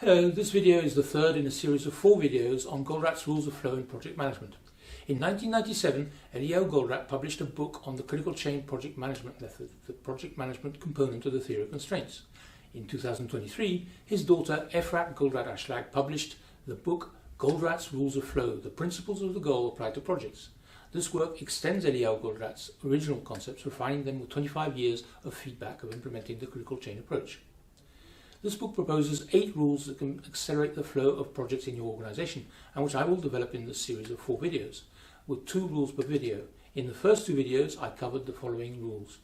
Hello, this video is the third in a series of 4 videos on Goldratt's rules of flow in project management. In 1997, Efrat Goldratt published a book on the critical chain project management method, the project management component of the theory of constraints. In 2023, his daughter Efrat Goldratt-Ashlag published the book Goldratt's Rules of Flow, the Principles of the Goal Applied to Projects. This work extends Efrat Goldratt's original concepts, refining them with 25 years of feedback of implementing the critical chain approach. This book proposes 8 rules that can accelerate the flow of projects in your organization, and which I will develop in this series of 4 videos, with 2 rules per video. In the first 2 videos, I covered the following rules: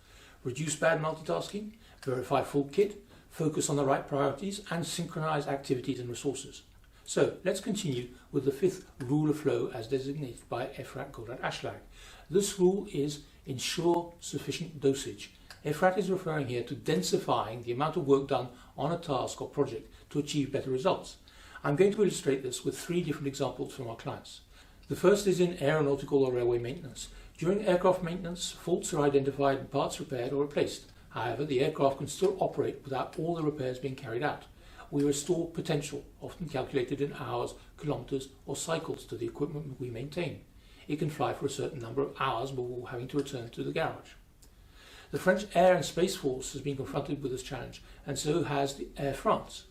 reduce bad multitasking, verify full kit, focus on the right priorities, and synchronize activities and resources. So let's continue with the 5th rule of flow as designated by Efrat Goldratt-Ashlag. This rule is ensure sufficient dosage. Efrat is referring here to densifying the amount of work done on a task or project to achieve better results. I'm going to illustrate this with 3 different examples from our clients. The first is in aeronautical or railway maintenance. During aircraft maintenance, faults are identified and parts repaired or replaced. However, the aircraft can still operate without all the repairs being carried out. We restore potential, often calculated in hours, kilometers, or cycles to the equipment we maintain. It can fly for a certain number of hours before having to return to the garage. The French Air and Space Force has been confronted with this challenge, and so has the Air France.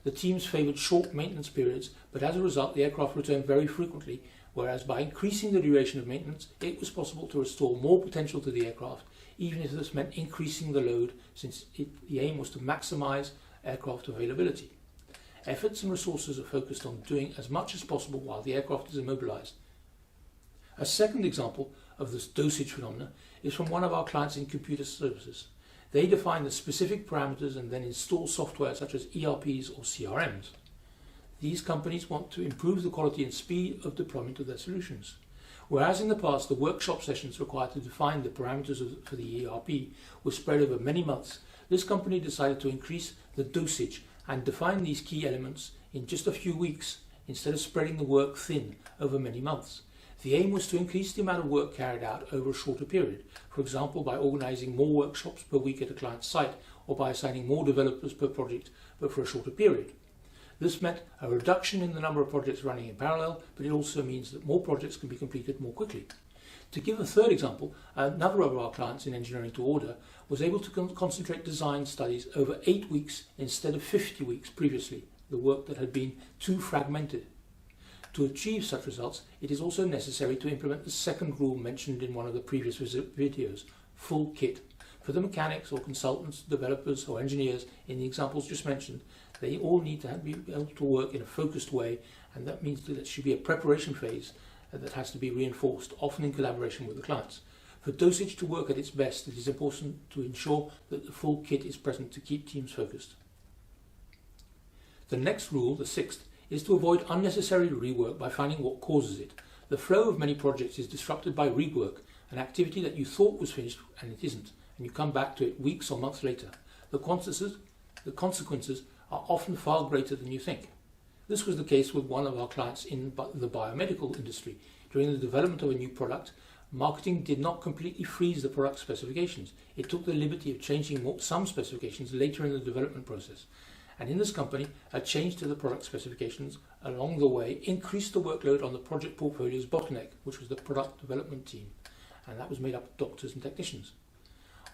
The teams favoured short maintenance periods, but as a result the aircraft returned very frequently, whereas by increasing the duration of maintenance it was possible to restore more potential to the aircraft, even if this meant increasing the load, since the aim was to maximise aircraft availability. Efforts and resources are focused on doing as much as possible while the aircraft is immobilised. A second example of this dosage phenomena is from one of our clients in computer services. They define the specific parameters and then install software such as ERPs or CRMs. These companies want to improve the quality and speed of deployment of their solutions. Whereas in the past the workshop sessions required to define the parameters for the ERP were spread over many months, this company decided to increase the dosage and define these key elements in just a few weeks instead of spreading the work thin over many months. The aim was to increase the amount of work carried out over a shorter period, for example by organising more workshops per week at a client's site or by assigning more developers per project but for a shorter period. This meant a reduction in the number of projects running in parallel, but it also means that more projects can be completed more quickly. To give a third example, another of our clients in engineering to order was able to concentrate design studies over 8 weeks instead of 50 weeks previously, the work that had been too fragmented. To achieve such results, it is also necessary to implement the second rule mentioned in one of the previous videos, full kit. For the mechanics or consultants, developers or engineers in the examples just mentioned, they all need to be able to work in a focused way, and that means that there should be a preparation phase that has to be reinforced, often in collaboration with the clients. For dosage to work at its best, it is important to ensure that the full kit is present to keep teams focused. The next rule, the 6th, is to avoid unnecessary rework by finding what causes it. The flow of many projects is disrupted by rework, an activity that you thought was finished and it isn't, and you come back to it weeks or months later. The consequences are often far greater than you think. This was the case with one of our clients in the biomedical industry. During the development of a new product, marketing did not completely freeze the product specifications. It took the liberty of changing some specifications later in the development process. And in this company, a change to the product specifications along the way increased the workload on the project portfolio's bottleneck, which was the product development team, and that was made up of doctors and technicians.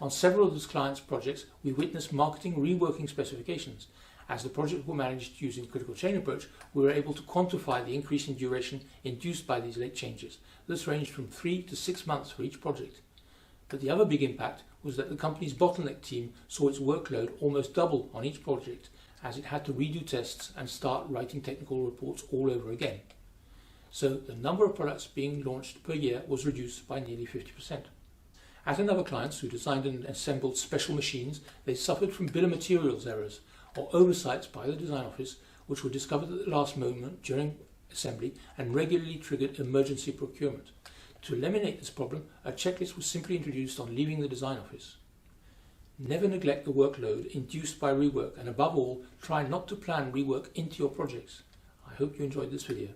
On several of this client's projects, we witnessed marketing reworking specifications. As the projects were managed using the critical chain approach, we were able to quantify the increase in duration induced by these late changes. This ranged from 3 to 6 months for each project. But the other big impact was that the company's bottleneck team saw its workload almost double on each project, as it had to redo tests and start writing technical reports all over again. So the number of products being launched per year was reduced by nearly 50%. At another client who designed and assembled special machines, they suffered from bill of materials errors or oversights by the design office, which were discovered at the last moment during assembly and regularly triggered emergency procurement. To eliminate this problem, a checklist was simply introduced on leaving the design office. Never neglect the workload induced by rework, and above all, try not to plan rework into your projects. I hope you enjoyed this video.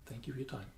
Thank you for your time.